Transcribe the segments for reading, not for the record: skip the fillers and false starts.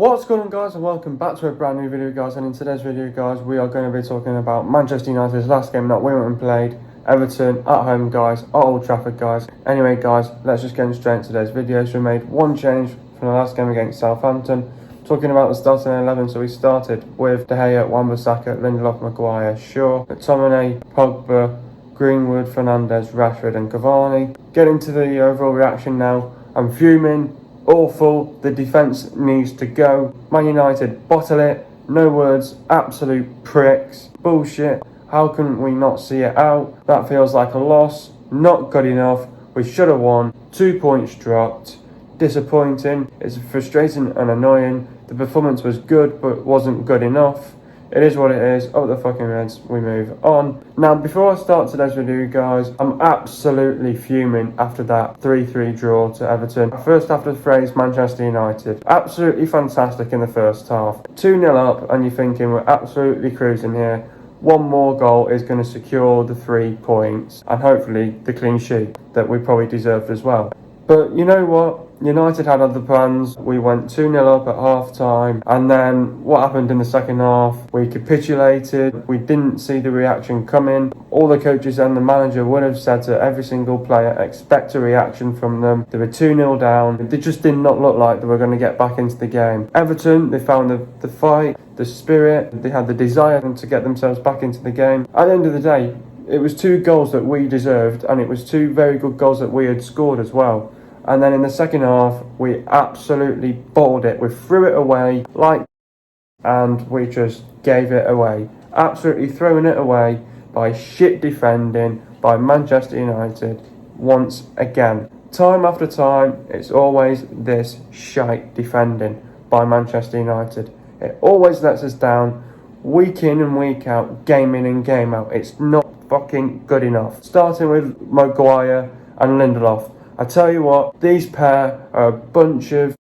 What's going on, guys, and welcome back to a brand new video, guys. And in today's video, guys, we are going to be talking about Manchester United's last game that we went and played, Everton at home, guys, at Old Trafford, guys. Anyway, guys, let's just get straight into today's video. So we made one change from the last game against Southampton, talking about the starting 11. So we started with De Gea, Wan-Bissaka, Lindelof, Maguire, Shaw, McTominay, Pogba, Greenwood, Fernandes, Rashford and Cavani. Getting to the overall reaction now, I'm fuming. Awful, the defence needs to go. Man United, bottle it, no words, absolute pricks. Bullshit, how can we not see it out? That feels like a loss, not good enough, we should have won, 2 points dropped. Disappointing, it's frustrating and annoying. The performance was good but wasn't good enough. It is what it is. Up the fucking Reds, we move on. Now, before I start today's video, guys, I'm absolutely fuming after that 3-3 draw to Everton. First half of the phrase Manchester United. Absolutely fantastic in the first half. 2-0 up, and you're thinking we're absolutely cruising here. One more goal is going to secure the 3 points and hopefully the clean sheet that we probably deserved as well. But you know what? United had other plans. We went 2-0 up at half time, and then what happened in the second half? We capitulated. We didn't see the reaction coming. All the coaches and the manager would have said to every single player, expect a reaction from them. They were 2-0 down. They just did not look like they were going to get back into the game. Everton, they found the fight, the spirit, they had the desire to get themselves back into the game. At the end of the day, it was 2 goals that we deserved, and it was 2 very good goals that we had scored as well. And then in the second half, we absolutely bottled it. We threw it away and we just gave it away. Absolutely throwing it away by shit defending by Manchester United once again. Time after time, it's always this shite defending by Manchester United. It always lets us down week in and week out, game in and game out. It's not fucking good enough. Starting with Maguire and Lindelof. I tell you what, these pair are a bunch of...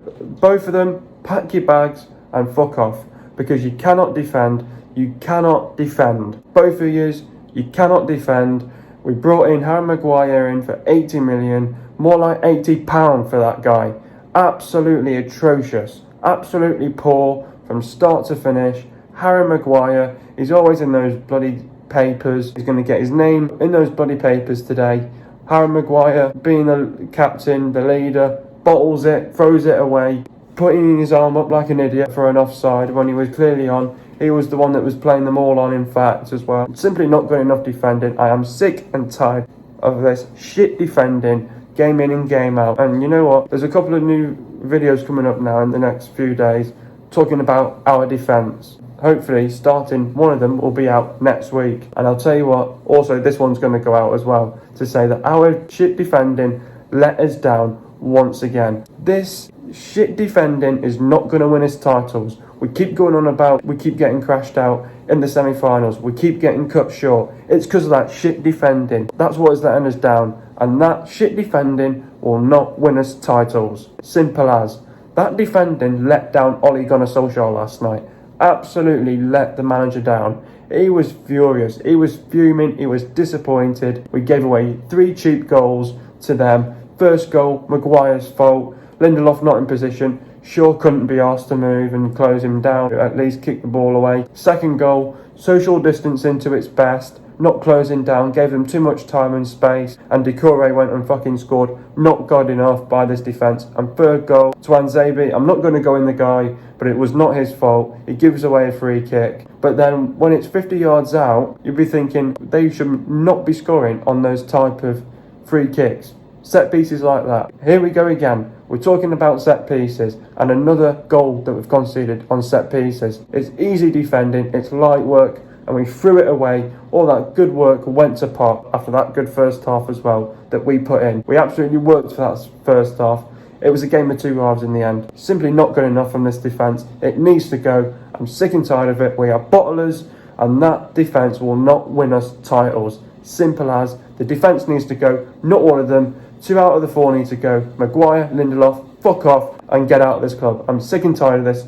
Both of them, pack your bags and fuck off. Because you cannot defend. You cannot defend. Both of yous, you cannot defend. We brought in Harry Maguire in for 80 million. More like £80 for that guy. Absolutely atrocious. Absolutely poor from start to finish. Harry Maguire, he's always in those bloody papers. He's going to get his name in those bloody papers today. Harry Maguire, being the captain, the leader, bottles it, throws it away, putting his arm up like an idiot for an offside when he was clearly on. He was the one that was playing them all on, in fact, as well. Simply not good enough defending. I am sick and tired of this shit defending, game in and game out. And you know what? There's a couple of new videos coming up now in the next few days talking about our defence. Hopefully, starting one of them will be out next week. And I'll tell you what, also this one's going to go out as well, to say that our shit defending let us down once again. This shit defending is not going to win us titles. We keep going on about, we keep getting crashed out in the semi-finals. We keep getting cut short. It's because of that shit defending. That's what is letting us down. And that shit defending will not win us titles. Simple as. That defending let down Ole Gunnar Solskjaer last night. Absolutely let the manager down. He was furious. He was fuming. He was disappointed. We gave away 3 cheap goals to them. First goal, Maguire's fault. Lindelof not in position. Shaw couldn't be asked to move and close him down. At least kick the ball away. Second goal, social distancing to its best. Not closing down, gave them too much time and space, and Decore went and fucking scored. Not good enough by this defence. And third goal to Anzabi. I'm not going to go in the guy, but it was not his fault. He gives away a free kick. But then when it's 50 yards out, you'd be thinking they should not be scoring on those type of free kicks. Set pieces like that. Here we go again. We're talking about set pieces and another goal that we've conceded on set pieces. It's easy defending, it's light work, and we threw it away. All that good work went to pot after that good first half as well that we put in. We absolutely worked for that first half. It was a game of 2 halves in the end. Simply not good enough from this defence. It needs to go. I'm sick and tired of it. We are bottlers, and that defence will not win us titles. Simple as. The defence needs to go. Not one of them. 2 out of the 4 need to go. Maguire, Lindelof, fuck off and get out of this club. I'm sick and tired of this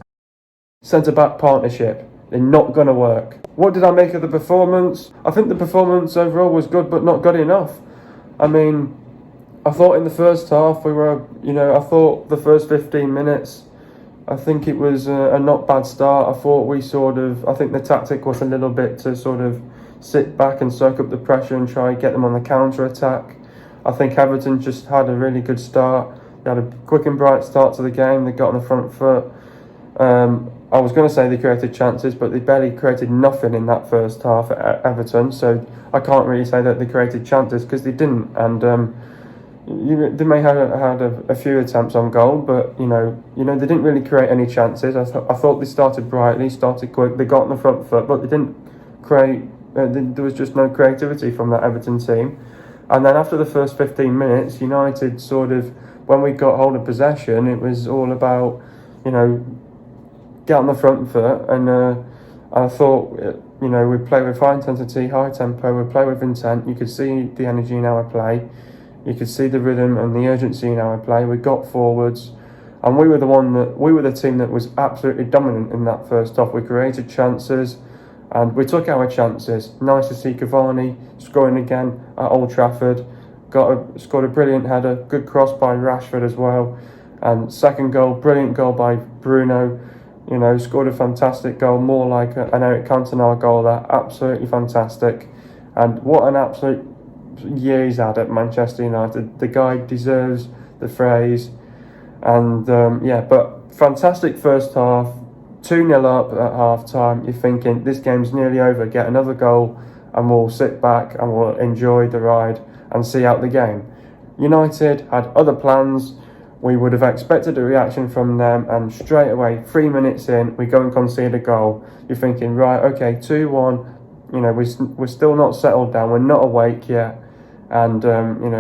centre-back partnership. They're not going to work. What did I make of the performance? I think the performance overall was good, but not good enough. I mean, I thought in the first half I thought the first 15 minutes I think it was a not bad start. I thought I think the tactic was a little bit to sort of sit back and soak up the pressure and try and get them on the counter attack. I think Everton just had a really good start. They had a quick and bright start to the game. They got on the front foot. I was going to say they created chances, but they barely created nothing in that first half at Everton. So I can't really say that they created chances because they didn't. And they may have had a few attempts on goal, but you know they didn't really create any chances. I thought they started brightly, started quick. They got on the front foot, but they didn't create. There was just no creativity from that Everton team. And then after the first 15 minutes, United sort of, when we got hold of possession, it was all about, get on the front foot. And I thought, we play with high intensity, high tempo, we play with intent. You could see the energy in our play. You could see the rhythm and the urgency in our play. We got forwards. And we were the team that was absolutely dominant in that first half. We created chances. And we took our chances. Nice to see Cavani scoring again at Old Trafford. Scored a brilliant header. Good cross by Rashford as well. And second goal, brilliant goal by Bruno. Scored a fantastic goal, more like an Eric Cantona goal there. Absolutely fantastic. And what an absolute year he's had at Manchester United. The guy deserves the phrase. And but fantastic first half. 2-0 up at half-time, you're thinking, this game's nearly over, get another goal and we'll sit back and we'll enjoy the ride and see out the game. United had other plans. We would have expected a reaction from them, and straight away, 3 minutes in, we go and concede a goal. You're thinking, right, okay, 2-1, we're still not settled down, we're not awake yet, and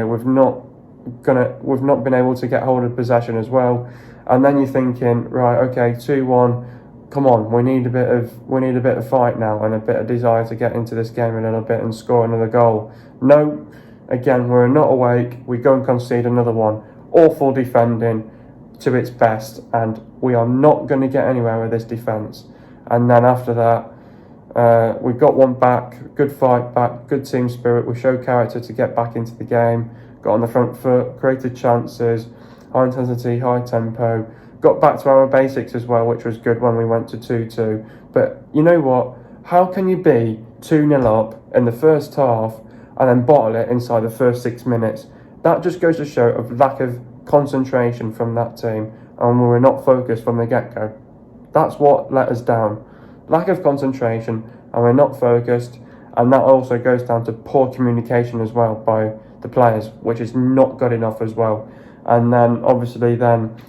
we've not been able to get hold of possession as well. And then you're thinking, right, okay, 2-1. Come on, we need a bit of fight now and a bit of desire to get into this game a little bit and score another goal. No, again, we're not awake. We go and concede another one. Awful defending to its best, and we are not going to get anywhere with this defence. And then after that, we got one back, good fight back, good team spirit. We showed character to get back into the game, got on the front foot, created chances, high intensity, high tempo. Got back to our basics as well, which was good when we went to 2-2. But you know what? How can you be 2-0 up in the first half and then bottle it inside the first 6 minutes? That just goes to show a lack of concentration from that team, and we were not focused from the get-go. That's what let us down. Lack of concentration, and we're not focused, and that also goes down to poor communication as well by the players, which is not good enough as well. And then obviously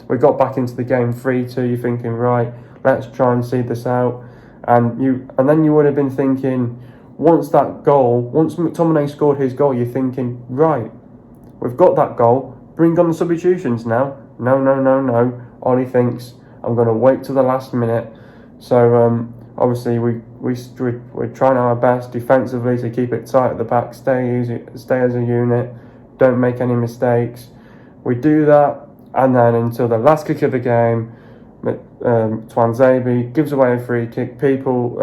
we got back into the game 3-2. You're thinking, right, let's try and see this out. And then you would have been thinking, once McTominay scored his goal, you're thinking, right, we've got that goal, bring on the substitutions now. No. Ollie thinks, I'm going to wait till the last minute. So obviously we're trying our best defensively to keep it tight at the back, stay as a unit, don't make any mistakes. We do that, and then until the last kick of the game, Twanzebe gives away a free kick. People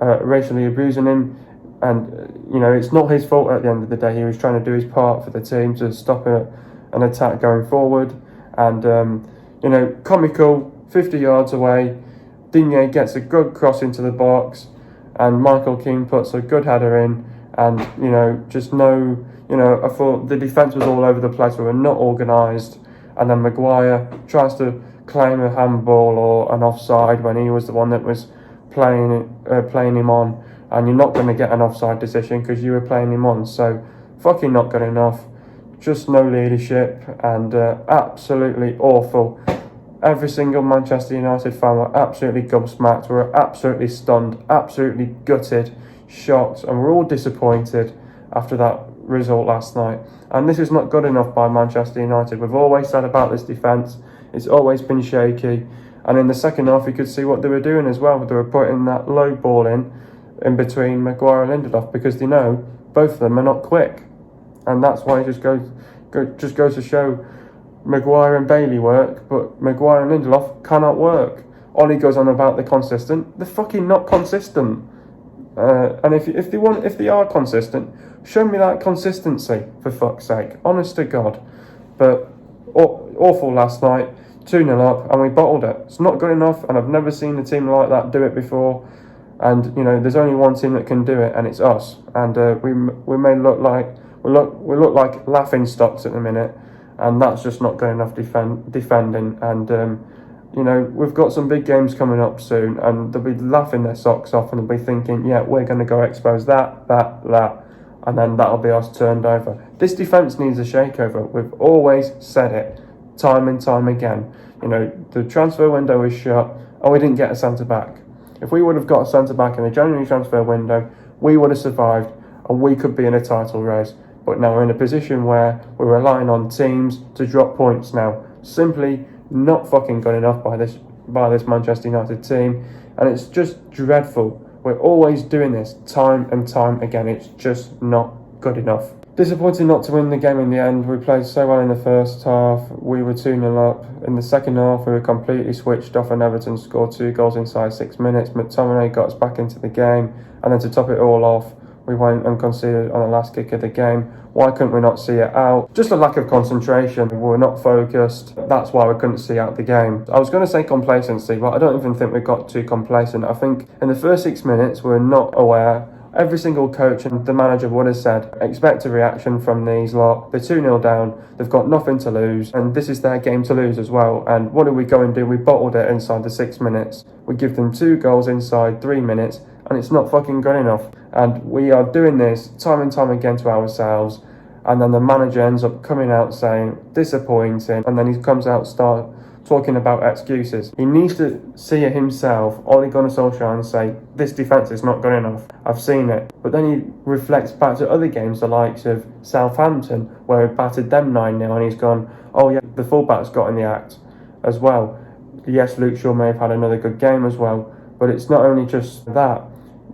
racially abusing him, and it's not his fault at the end of the day. He was trying to do his part for the team to stop an attack going forward, and comical, 50 yards away, Digne gets a good cross into the box, and Michael Keane puts a good header in, and I thought the defence was all over the place. We were not organised. And then Maguire tries to claim a handball or an offside when he was the one that was playing him on. And you're not going to get an offside decision because you were playing him on. So, fucking not good enough. Just no leadership, and absolutely awful. Every single Manchester United fan were absolutely gobsmacked. We were absolutely stunned, absolutely gutted, shocked, and we're all disappointed after that result last night. And this is not good enough by Manchester United. We've always said about this defence, it's always been shaky. And in the second half, you could see what they were doing as well. They were putting that low ball in between Maguire and Lindelof, because they know both of them are not quick. And that's why it just goes to show Maguire and Bailey work, but Maguire and Lindelof cannot work. Ollie goes on about the consistent. They're fucking not consistent. And if they are consistent, show me that consistency, for fuck's sake. Honest to God. But awful last night. 2-0 up, and we bottled it. It's not good enough, and I've never seen a team like that do it before. And there's only one team that can do it, and it's us. And we may look like we look like laughing stocks at the minute, and that's just not good enough defending. And we've got some big games coming up soon, and they'll be laughing their socks off, and they'll be thinking, yeah, we're going to go expose that, and then that'll be us turned over. This defence needs a shakeover. We've always said it, time and time again. The transfer window is shut, and we didn't get a centre back. If we would have got a centre back in the January transfer window, we would have survived, and we could be in a title race. But now we're in a position where we're relying on teams to drop points now. Simply not fucking good enough by this Manchester United team, and it's just dreadful. We're always doing this time and time again. It's just not good enough. Disappointing not to win the game in the end. We played so well in the first half. We were 2-0 up. In the second half, we were completely switched off, and Everton scored 2 goals inside 6 minutes. McTominay got us back into the game, and then to top it all off, we went and conceded on the last kick of the game. Why couldn't we not see it out? Just a lack of concentration. We were not focused. That's why we couldn't see out the game. I was going to say complacency, but I don't even think we got too complacent. I think in the first 6 minutes, we were not aware. Every single coach and the manager would have said, expect a reaction from these lot. They're 2-0 down. They've got nothing to lose. And this is their game to lose as well. And what did we go and do? We bottled it inside the 6 minutes. We give them 2 goals inside 3 minutes. And it's not fucking good enough. And we are doing this time and time again to ourselves. And then the manager ends up coming out saying, disappointing. And then he comes out talking about excuses. He needs to see it himself, Ole Gunnar Solskjaer, and say, this defence is not good enough. I've seen it. But then he reflects back to other games, the likes of Southampton, where he battered them 9-0, and he's gone, oh yeah, the fullback's got in the act as well. Yes, Luke Shaw may have had another good game as well, but it's not only just that.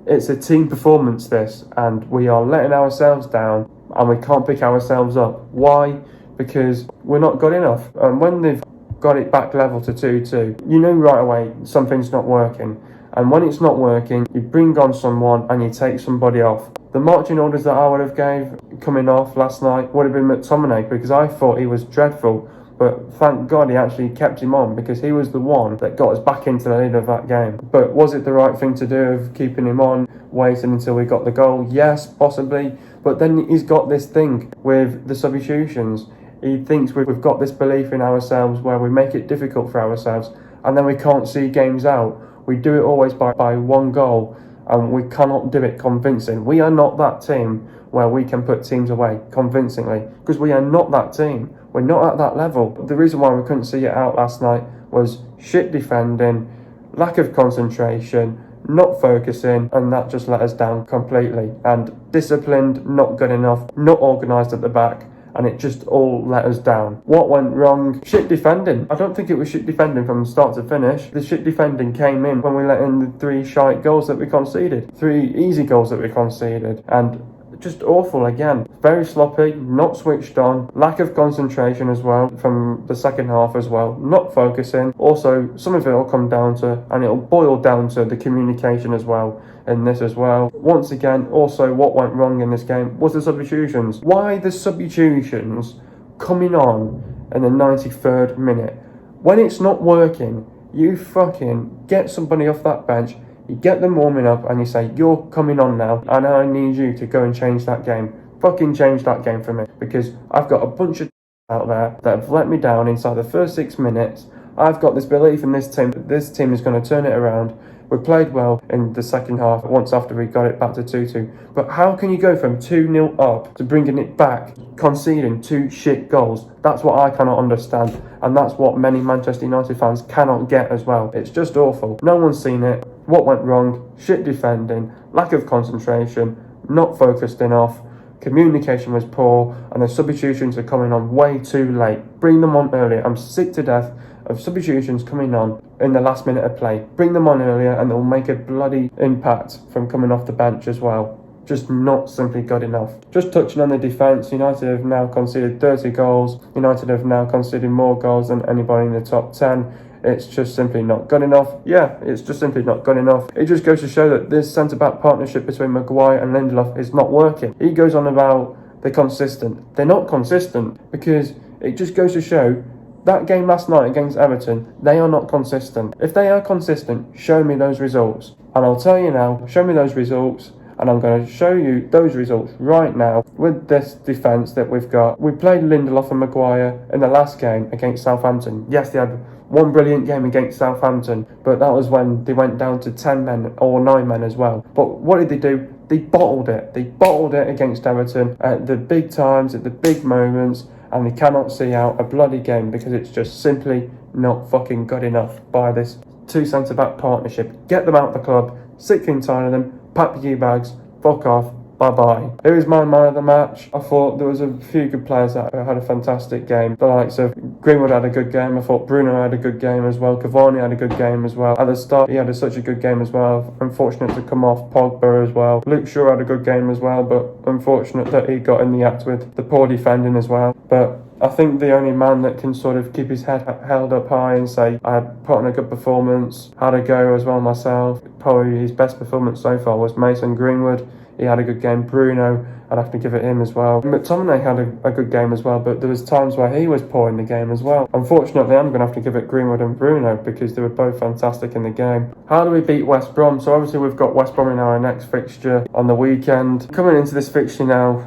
It's a team performance, this, and we are letting ourselves down, and we can't pick ourselves up. Why? Because we're not good enough. And when they've got it back level to 2-2, you know right away something's not working. And when it's not working, you bring on someone and you take somebody off. The marching orders that I would have gave coming off last night would have been McTominay, because I thought he was dreadful. But thank God he actually kept him on, because he was the one that got us back into the lead of that game. But was it the right thing to do of keeping him on, waiting until we got the goal? Yes, possibly. But then he's got this thing with the substitutions. He thinks we've got this belief in ourselves where we make it difficult for ourselves, and then we can't see games out. We do it always by 1 goal, and we cannot do it convincing. We are not that team where we can put teams away convincingly, because we are not that team. We're not at that level. The reason why we couldn't see it out last night was shit defending, lack of concentration, not focusing, and that just let us down completely. And disciplined, not good enough, not organised at the back, and it just all let us down. What went wrong? Shit defending. I don't think it was shit defending from start to finish. The shit defending came in when we let in the 3 shite goals that we conceded. 3 easy goals that we conceded. And just awful again. Very sloppy, not switched on, lack of concentration as well from the second half as well, not focusing. Also, some of it will come down to, and it'll boil down to, the communication as well in this as well. Once again, also what went wrong in this game was the substitutions. Why the substitutions coming on in the 93rd minute? When it's not working, you fucking get somebody off that bench, you get them warming up, and you say, you're coming on now, and I need you to go and change that game. Fucking change that game for me, because I've got a bunch of out there that have let me down inside the first 6 minutes. I've got this belief in this team that this team is going to turn it around. We played well in the second half, once after we got it back to 2-2. But how can you go from 2-0 up to bringing it back, conceding 2 shit goals? That's what I cannot understand. And that's what many Manchester United fans cannot get as well. It's just awful. No one's seen it. What went wrong? Shit defending, lack of concentration, not focused enough, communication was poor, and the substitutions are coming on way too late. Bring them on earlier. I'm sick to death of substitutions coming on in the last minute of play. Bring them on earlier, and they'll make a bloody impact from coming off the bench as well. Just not simply good enough. Just touching on the defence, United have now conceded 30 goals. United have now conceded more goals than anybody in the top 10. It's just simply not good enough. Yeah, it's just simply not good enough. It just goes to show that this centre-back partnership between Maguire and Lindelof is not working. He goes on about they're consistent. They're not consistent, because it just goes to show that game last night against Everton, they are not consistent. If they are consistent, show me those results. And I'll tell you now, show me those results, and I'm going to show you those results right now with this defence that we've got. We played Lindelof and Maguire in the last game against Southampton. Yes, they had one brilliant game against Southampton, but that was when they went down to 10 men or 9 men as well. But what did they do? They bottled it. They bottled it against Everton at the big times, at the big moments, and they cannot see out a bloody game because it's just simply not fucking good enough by this two centre-back partnership. Get them out of the club, sick and tired of them, pack your bags, fuck off, bye-bye. Who is my man of the match? I thought there was a few good players that had a fantastic game. The likes of Greenwood had a good game. I thought Bruno had a good game as well. Cavani had a good game as well. At the start, he had such a good game as well. Unfortunate to come off. Pogba as well. Luke Shaw had a good game as well, but unfortunate that he got in the act with the poor defending as well. But I think the only man that can sort of keep his head held up high and say, I had put on a good performance, had a go as well myself. Probably his best performance so far was Mason Greenwood. He had a good game. Bruno, I'd have to give it him as well. McTominay had a good game as well, but there was times where he was poor in the game as well. Unfortunately, I'm going to have to give it Greenwood and Bruno because they were both fantastic in the game. How do we beat West Brom? So obviously we've got West Brom in our next fixture on the weekend. Coming into this fixture now,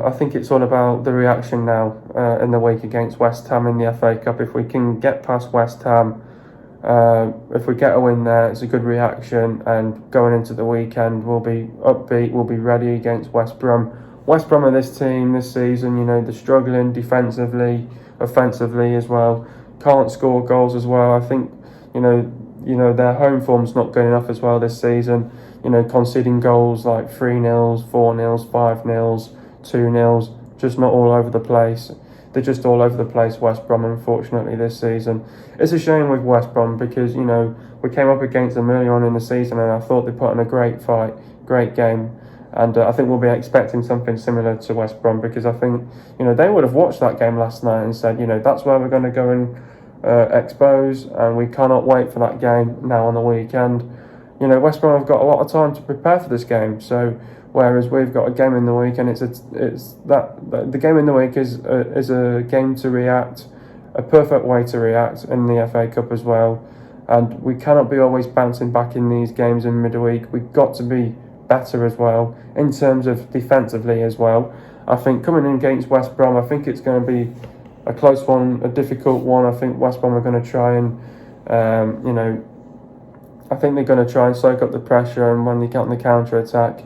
I think it's all about the reaction now in the week against West Ham in the FA Cup. If we can get past West Ham, if we get a win there, it's a good reaction, and going into the weekend we'll be upbeat, we'll be ready against West Brom. West Brom are this team this season, you know, they're struggling defensively, offensively as well, can't score goals as well. I think, you know their home form's not good enough as well this season, you know, conceding goals like 3-0, 4-0, 5-0, 2-0, just not all over the place. They're just all over the place, West Brom, unfortunately, this season. It's a shame with West Brom because, you know, we came up against them early on in the season and I thought they put on a great fight, great game. And I think we'll be expecting something similar to West Brom because I think, you know, they would have watched that game last night and said, you know, that's where we're going to go and expose, and we cannot wait for that game now on the weekend. You know, West Brom have got a lot of time to prepare for this game, so whereas we've got a game in the week, and the game in the week is a game to react, a perfect way to react in the FA Cup as well. And we cannot be always bouncing back in these games in midweek. We've got to be better as well in terms of defensively as well. I think coming in against West Brom, I think it's going to be a close one, a difficult one. I think West Brom are going to try and, I think they're going to try and soak up the pressure, and when they get on the counter attack,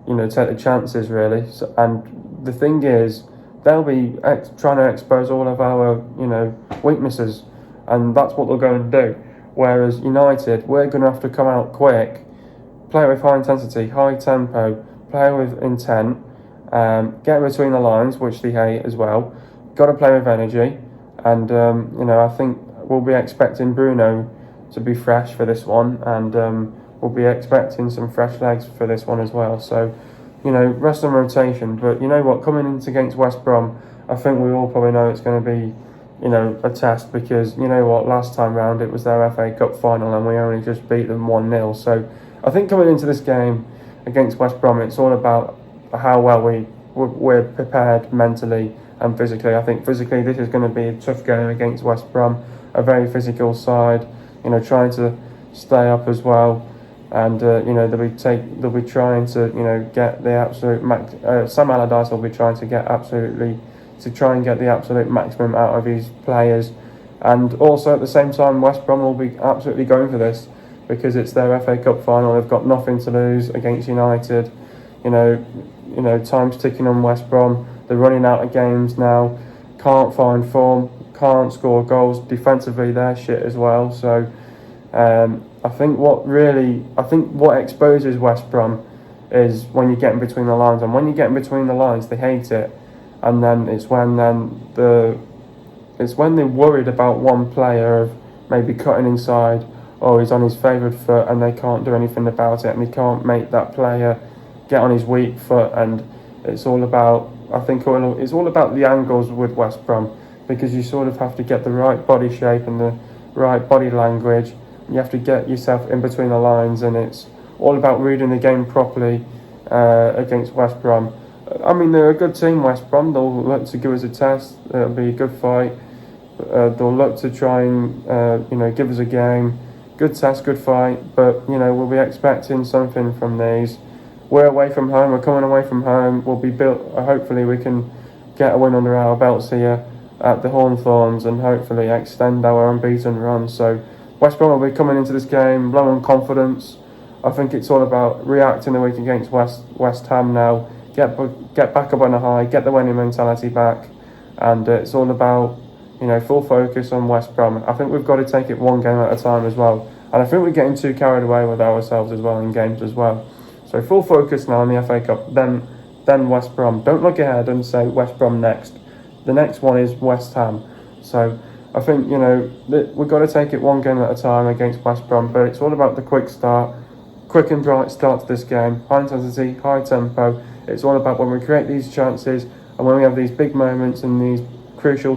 you know, take the chances really. So, and the thing is, they'll be trying to expose all of our, you know, weaknesses, and that's what they'll go and do. Whereas United, we're going to have to come out quick, play with high intensity, high tempo, play with intent, get between the lines, which they hate as well. Got to play with energy, and you know, I think we'll be expecting Bruno to be fresh for this one, and we'll be expecting some fresh legs for this one as well. So, you know, rest and rotation. But you know what, coming into against West Brom, I think we all probably know it's going to be, you know, a test, because you know what, last time round it was their FA Cup final and we only just beat them 1-0. So I think coming into this game against West Brom, it's all about how well we're prepared mentally and physically. I think physically this is going to be a tough game against West Brom, a very physical side, you know, trying to stay up as well. And you know, they'll be trying to, you know, get the absolute max. Sam Allardyce will be trying to get the absolute maximum out of his players, and also at the same time, West Brom will be absolutely going for this because it's their FA Cup final. They've got nothing to lose against United. You know, time's ticking on West Brom. They're running out of games now. Can't find form. Can't score goals. Defensively, they're shit as well. So. I think what exposes West Brom is when you get in between the lines, and when you get in between the lines, they hate it, and then it's when they're worried about one player of maybe cutting inside, or he's on his favoured foot, and they can't do anything about it, and they can't make that player get on his weak foot, and it's all about the angles with West Brom, because you sort of have to get the right body shape and the right body language. You have to get yourself in between the lines, and it's all about reading the game properly against West Brom. I mean, they're a good team, West Brom. They'll look to give us a test. It'll be a good fight. They'll look to try and give us a game, good test, good fight. But we'll be expecting something from these. We're away from home. We're coming away from home. We'll be built. Hopefully, we can get a win under our belts here at the Hawthorns and hopefully extend our unbeaten run. So West Brom will be coming into this game low on confidence. I think it's all about reacting the week against West Ham now. Get back up on a high, get the winning mentality back, and it's all about full focus on West Brom. I think we've got to take it one game at a time as well, and I think we're getting too carried away with ourselves as well in games as well. So full focus now on the FA Cup, then West Brom. Don't look ahead and say West Brom next. The next one is West Ham. So I think we've got to take it one game at a time against West Brom, but it's all about the quick and bright start to this game. High intensity, high tempo. It's all about when we create these chances and when we have these big moments and these crucial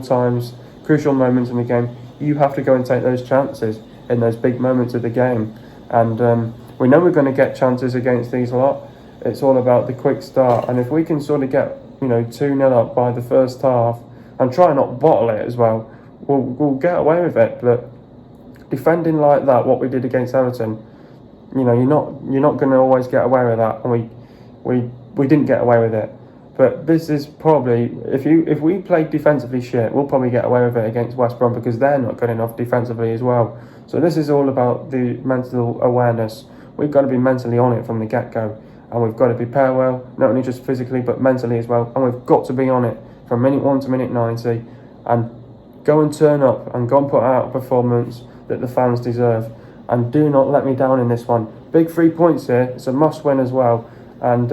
moments in the game, you have to go and take those chances in those big moments of the game. And we know we're going to get chances against these a lot. It's all about the quick start. And if we can sort of get 2-0 up by the first half and try and not bottle it as well, we'll get away with it. But defending like that, what we did against Everton, you're not going to always get away with that. And we didn't get away with it. But this is probably, if we played defensively shit, we'll probably get away with it against West Brom because they're not good enough defensively as well. So this is all about the mental awareness. We've got to be mentally on it from the get-go. And we've got to prepare well, not only just physically, but mentally as well. And we've got to be on it from minute 1 to minute 90 and go and turn up and go and put out a performance that the fans deserve. And do not let me down in this one. Big 3 points here. It's a must-win as well. And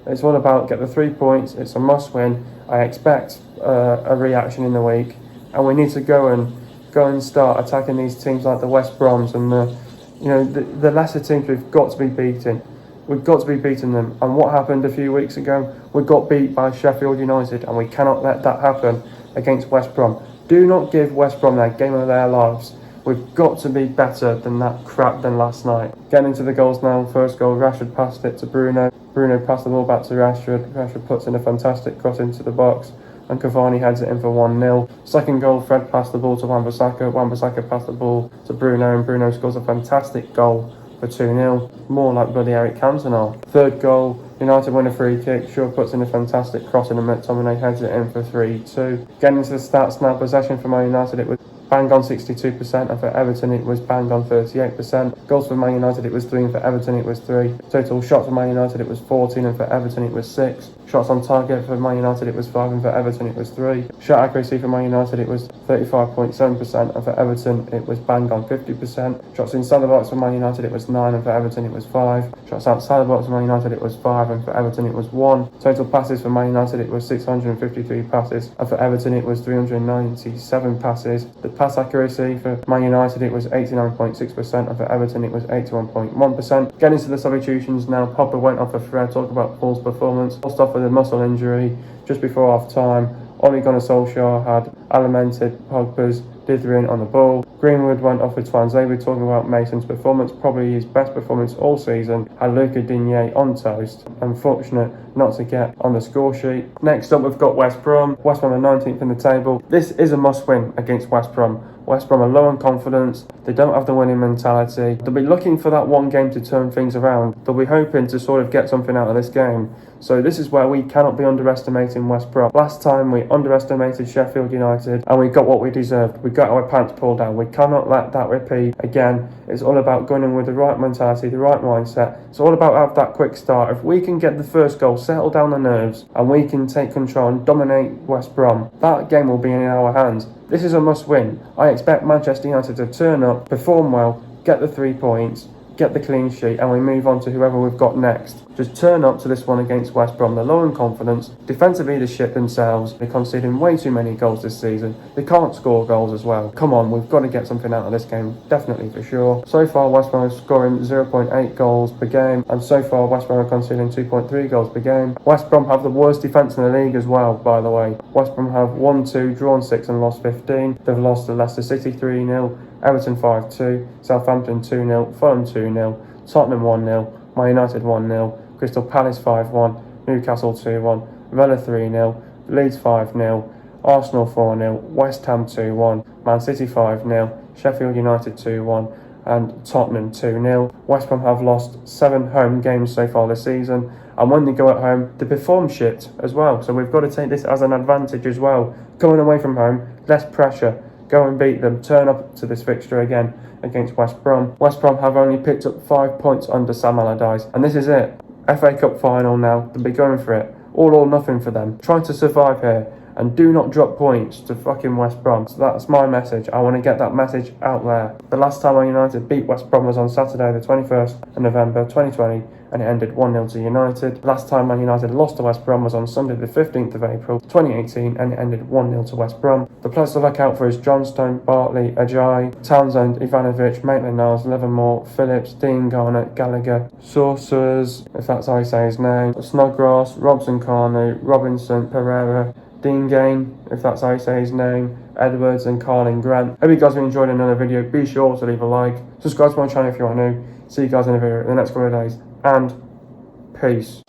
it's all about get the 3 points. It's a must-win. I expect a reaction in the week. And we need to go and start attacking these teams like the West Broms and the lesser teams we've got to be beating. We've got to be beating them. And what happened a few weeks ago? We got beat by Sheffield United, and we cannot let that happen against West Brom. Do not give West Brom their game of their lives. We've got to be better than that crap than last night. Getting into the goals now. First goal, Rashford passed it to Bruno. Bruno passed the ball back to Rashford. Rashford puts in a fantastic cross into the box, and Cavani heads it in for 1-0. Second goal, Fred passed the ball to Wan-Bissaka. Wan-Bissaka passed the ball to Bruno, and Bruno scores a fantastic goal for 2-0. More like bloody Eric Cantona. Third goal, United win a free kick. Shaw puts in a fantastic cross in the McTominay heads it in for 3-2. Getting into the stats now, possession for Man United, it was bang on 62%, and for Everton it was bang on 38%. Goals for Man United it was 3, and for Everton it was 3. Total shots for Man United it was 14, and for Everton it was 6. Shots on target for Man United it was 5, and for Everton it was 3. Shot accuracy for Man United it was 35.7%, and for Everton it was bang on 50%. Shots inside the box for Man United it was 9, and for Everton it was 5. Shots outside the box for Man United it was 5, and for Everton it was 1. Total passes for Man United it was 653 passes, and for Everton it was 397 passes. The pass accuracy for Man United it was 89.6%, and for Everton it was 81.1%. Getting into the substitutions now, Pogba went off for Fred. Talk about Paul's performance. Paul off with a muscle injury just before half time. Ole Gunnar Solskjaer had lamented Pogba's dithering on the ball. Greenwood went off with Twanzebe. We're talking about Mason's performance, probably his best performance all season. Had Luca Digne on toast. Unfortunate not to get on the score sheet. Next up, we've got West Brom. West Brom are 19th in the table. This is a must-win against West Brom. West Brom are low on confidence. They don't have the winning mentality. They'll be looking for that one game to turn things around. They'll be hoping to sort of get something out of this game. So this is where we cannot be underestimating West Brom. Last time we underestimated Sheffield United and we got what we deserved. We got our pants pulled down. We cannot let that repeat again. It's all about going in with the right mentality, the right mindset. It's all about have that quick start. If we can get the first goal, settle down the nerves, and we can take control and dominate West Brom, that game will be in our hands. This is a must-win. I expect Manchester United to turn up, perform well, get the 3 points, get the clean sheet, and we move on to whoever we've got next. Just turn up to this one against West Brom. They're low in confidence. Defensively, they shit themselves. They're conceding way too many goals this season. They can't score goals as well. Come on, we've got to get something out of this game. Definitely, for sure. So far, West Brom is scoring 0.8 goals per game. And so far, West Brom are conceding 2.3 goals per game. West Brom have the worst defence in the league as well, by the way. West Brom have won 2, drawn 6 and lost 15. They've lost to Leicester City 3-0. Everton 5-2. Southampton 2-0. Fulham 2-0. Tottenham 1-0. Man United 1-0. Crystal Palace 5-1, Newcastle 2-1, Villa 3-0, Leeds 5-0, Arsenal 4-0, West Ham 2-1, Man City 5-0, Sheffield United 2-1, and Tottenham 2-0. West Brom have lost 7 home games so far this season, and when they go at home, they perform shit as well. So we've got to take this as an advantage as well. Going away from home, less pressure. Go and beat them. Turn up to this fixture again against West Brom. West Brom have only picked up 5 points under Sam Allardyce, and this is it. FA Cup final now. They'll be going for it. All or nothing for them. Trying to survive here. And do not drop points to fucking West Brom. So that's my message. I want to get that message out there. The last time Man United beat West Brom was on Saturday the 21st of November 2020, and it ended 1-0 to United. Last time Man United lost to West Brom was on Sunday the 15th of April 2018, and it ended 1-0 to West Brom. The players to look out for is Johnstone, Bartley, Ajayi, Townsend, Ivanovic, Maitland-Niles, Livermore, Phillips, Dean Garnett, Gallagher, Saucers, if that's how you say his name, Snodgrass, Robson-Carney, Robinson, Pereira, Dean Gain, if that's how you say his name, Edwards and Carlin Grant. Hope you guys have enjoyed another video. Be sure to leave a like. Subscribe to my channel if you are new. See you guys in the video in the next couple of days. And peace.